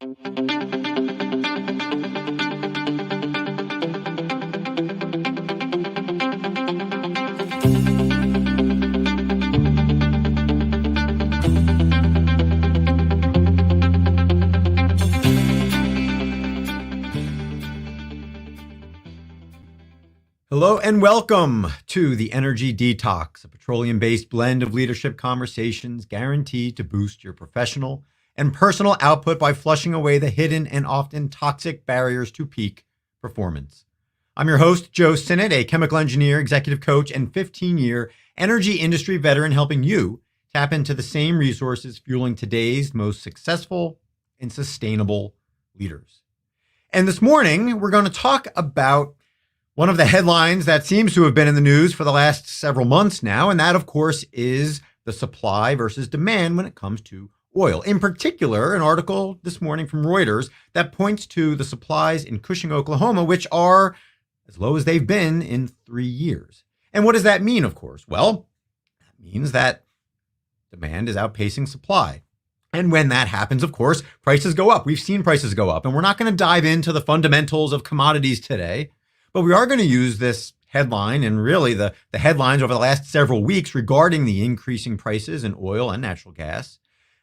Hello and welcome to the Energy Detox, a petroleum-based blend of leadership conversations guaranteed to boost your professional and personal output by flushing away the hidden and often toxic barriers to peak performance. I'm your host, 𝐬𝐮𝐫, a chemical engineer, executive coach, and 15-year energy industry veteran helping you tap into the same resources fueling today's most successful and sustainable leaders. And this morning, we're going to talk about one of the headlines that seems to have been in the news for the last several months now, and that, of course, is the supply versus demand when it comes to oil. In particular, an article this morning from Reuters that points to the supplies in Cushing, Oklahoma, which are as low as they've been in 3 years. And what does that mean, of course? Well, that means that demand is outpacing supply. And when that happens, of course, prices go up. We've seen prices go up, and we're not going to dive into the fundamentals of commodities today. But we are going to use this headline and really the headlines over the last several weeks regarding the increasing prices in oil and natural gas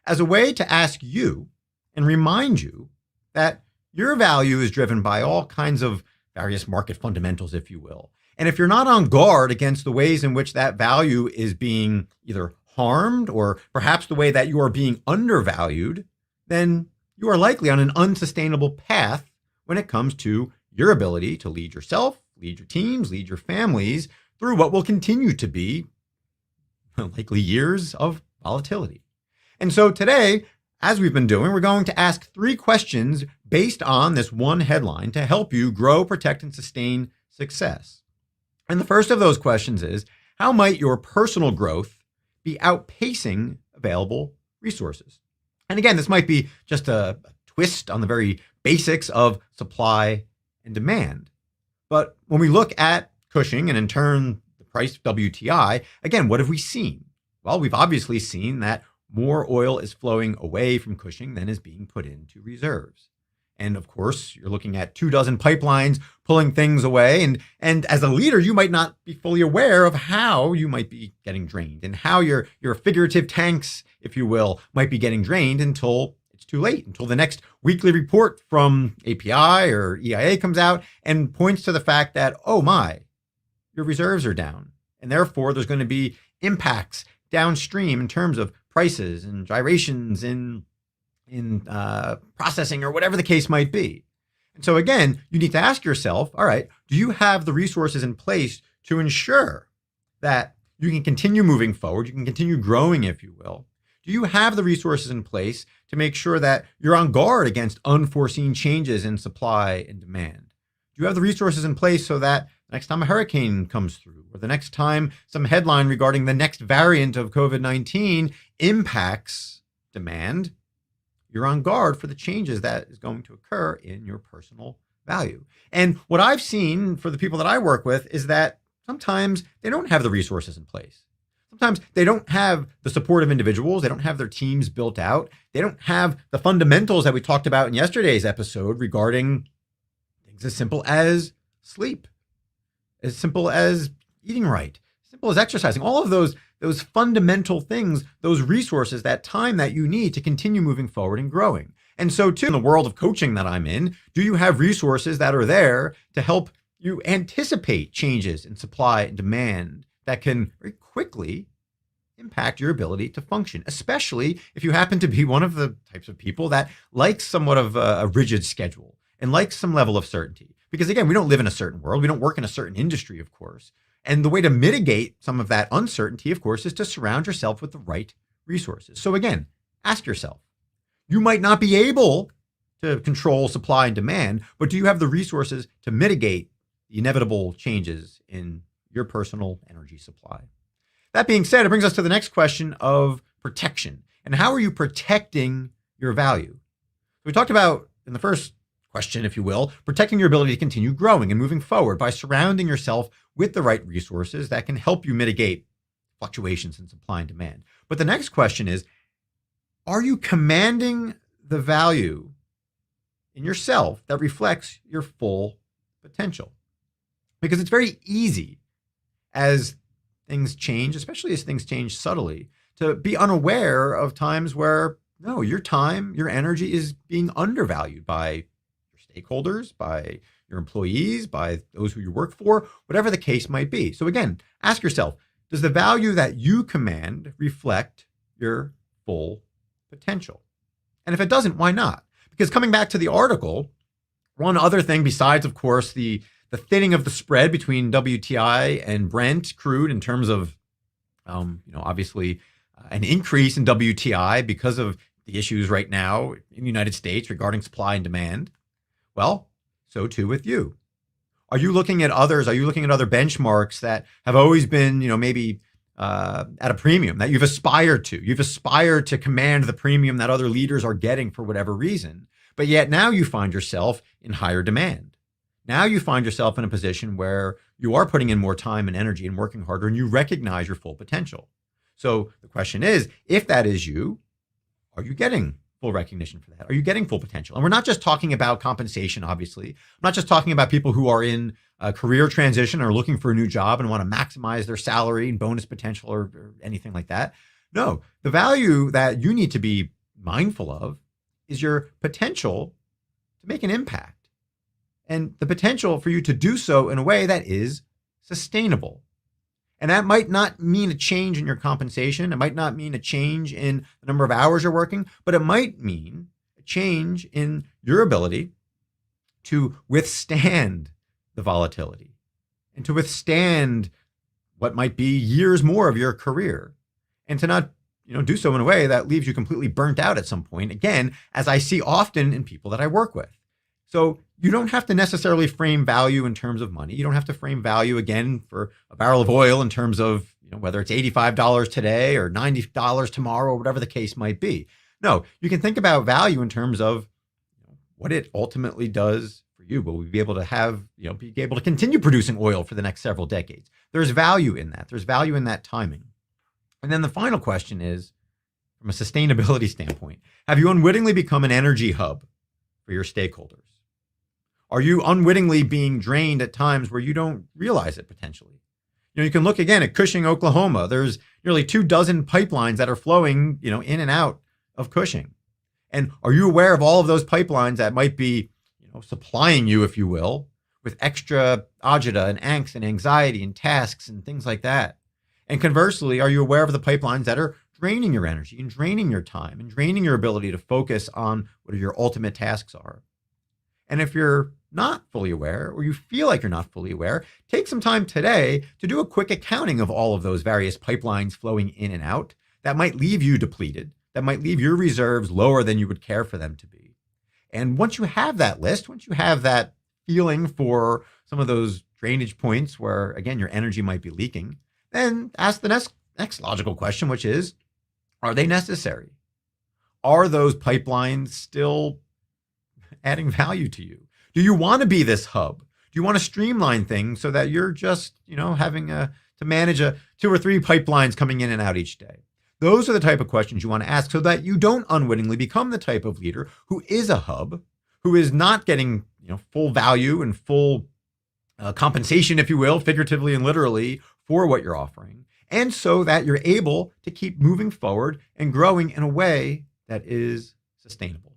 as a way to ask you and remind you that your value is driven by all kinds of various market fundamentals, if you will. And if you're not on guard against the ways in which that value is being either harmed or perhaps the way that you are being undervalued, then you are likely on an unsustainable path when it comes to your ability to lead yourself, lead your teams, lead your families through what will continue to be likely years of volatility. And so today, as we've been doing, we're going to ask 3 questions based on this one headline to help you grow, protect, and sustain success. And the first of those questions is, how might your personal growth be outpacing available resources? And again, this might be just a twist on the very basics of supply and demand. But when we look at Cushing and in turn the price WTI, again, what have we seen? Well, we've obviously seen that more oil is flowing away from Cushing than is being put into reserves. And of course, you're looking at 24 pipelines pulling things away. And as a leader, you might not be fully aware of how you might be getting drained and how your figurative tanks, if you will, might be getting drained until it's too late, until the next weekly report from API or EIA comes out and points to the fact that, oh my, your reserves are down. And therefore, there's going to be impacts downstream in terms of prices and gyrations in processing or whatever the case might be. And so again, you need to ask yourself, all right, do you have the resources in place to ensure that you can continue moving forward, you can continue growing, if you will? Do you have the resources in place to make sure that you're on guard against unforeseen changes in supply and demand? Do you have the resources in place so that next time a hurricane comes through or the next time some headline regarding the next variant of COVID-19 impacts demand, you're on guard for the changes that is going to occur in your personal value? And what I've seen for the people that I work with is that sometimes they don't have the resources in place. Sometimes they don't have the support of individuals. They don't have their teams built out. They don't have the fundamentals that we talked about in yesterday's episode regarding things as simple as sleep, as simple as eating right, as simple as exercising, all of those fundamental things, those resources, that time that you need to continue moving forward and growing. And so too, in the world of coaching that I'm in, do you have resources that are there to help you anticipate changes in supply and demand that can very quickly impact your ability to function, especially if you happen to be one of the types of people that likes somewhat of a rigid schedule and likes some level of certainty? Because again, we don't live in a certain world. We don't work in a certain industry, of course. And the way to mitigate some of that uncertainty, of course, is to surround yourself with the right resources. So again, ask yourself, you might not be able to control supply and demand, but do you have the resources to mitigate the inevitable changes in your personal energy supply? That being said, it brings us to the next question of protection. And how are you protecting your value? We talked about in the first question, if you will, protecting your ability to continue growing and moving forward by surrounding yourself with the right resources that can help you mitigate fluctuations in supply and demand. But the next question is, are you commanding the value in yourself that reflects your full potential. Because it's very easy as things change, especially as things change subtly, to be unaware of times where, no, your time, your energy is being undervalued by your stakeholders, by your employees, by those who you work for, whatever the case might be. So again, ask yourself, does the value that you command reflect your full potential? And if it doesn't, why not? Because coming back to the article, one other thing besides, of course, the thinning of the spread between WTI and Brent crude in terms of, obviously an increase in WTI because of the issues right now in the United States regarding supply and demand. Well, so too with you. Are you looking at others? Are you looking at other benchmarks that have always been, maybe at a premium that you've aspired to? You've aspired to command the premium that other leaders are getting for whatever reason. But yet now you find yourself in higher demand. Now you find yourself in a position where you are putting in more time and energy and working harder, and you recognize your full potential. So the question is, if that is you, are you getting full recognition for that? Are you getting full potential? And we're not just talking about compensation, obviously. I'm not just talking about people who are in a career transition or looking for a new job and want to maximize their salary and bonus potential or anything like that. No, the value that you need to be mindful of is your potential to make an impact and the potential for you to do so in a way that is sustainable. And that might not mean a change in your compensation. It might not mean a change in the number of hours you're working, but it might mean a change in your ability to withstand the volatility and to withstand what might be years more of your career, and to not, do so in a way that leaves you completely burnt out at some point. Again, as I see often in people that I work with. So you don't have to necessarily frame value in terms of money. You don't have to frame value again for a barrel of oil in terms of, whether it's $85 today or $90 tomorrow or whatever the case might be. No, you can think about value in terms of what it ultimately does for you. Will we be able to have, be able to continue producing oil for the next several decades? There's value in that. There's value in that timing. And then the final question is, from a sustainability standpoint, have you unwittingly become an energy hub for your stakeholders? Are you unwittingly being drained at times where you don't realize it potentially? You can look again at Cushing, Oklahoma. There's nearly 24 pipelines that are flowing, in and out of Cushing. And are you aware of all of those pipelines that might be, supplying you, if you will, with extra agita and angst and anxiety and tasks and things like that? And conversely, are you aware of the pipelines that are draining your energy and draining your time and draining your ability to focus on what your ultimate tasks are? And if you're not fully aware, or you feel like you're not fully aware, take some time today to do a quick accounting of all of those various pipelines flowing in and out that might leave you depleted, that might leave your reserves lower than you would care for them to be. And once you have that list, once you have that feeling for some of those drainage points where, again, your energy might be leaking, then ask the next logical question, which is, are they necessary? Are those pipelines still adding value to you? Do you want to be this hub? Do you want to streamline things so that you're just, having to manage 2 or 3 pipelines coming in and out each day? Those are the type of questions you want to ask so that you don't unwittingly become the type of leader who is a hub, who is not getting, full value and full compensation, if you will, figuratively and literally, for what you're offering. And so that you're able to keep moving forward and growing in a way that is sustainable.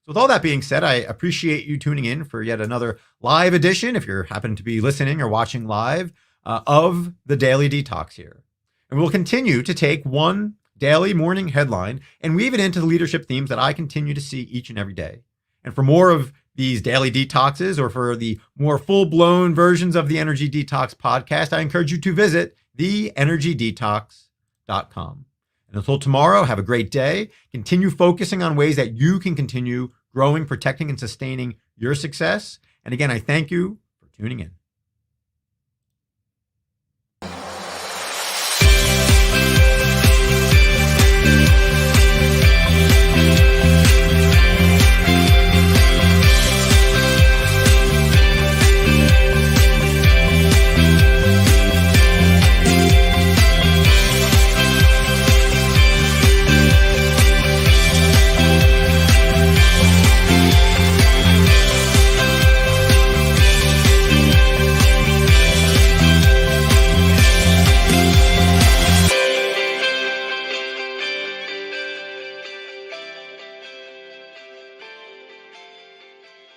So with all that being said, I appreciate you tuning in for yet another live edition, if you're happen to be listening or watching live, of the Daily Detox here. And we'll continue to take one daily morning headline and weave it into the leadership themes that I continue to see each and every day. And for more of these daily detoxes, or for the more full-blown versions of the Energy Detox podcast, I encourage you to visit theenergydetox.com. And until tomorrow, have a great day. Continue focusing on ways that you can continue growing, protecting, and sustaining your success. And again, I thank you for tuning in.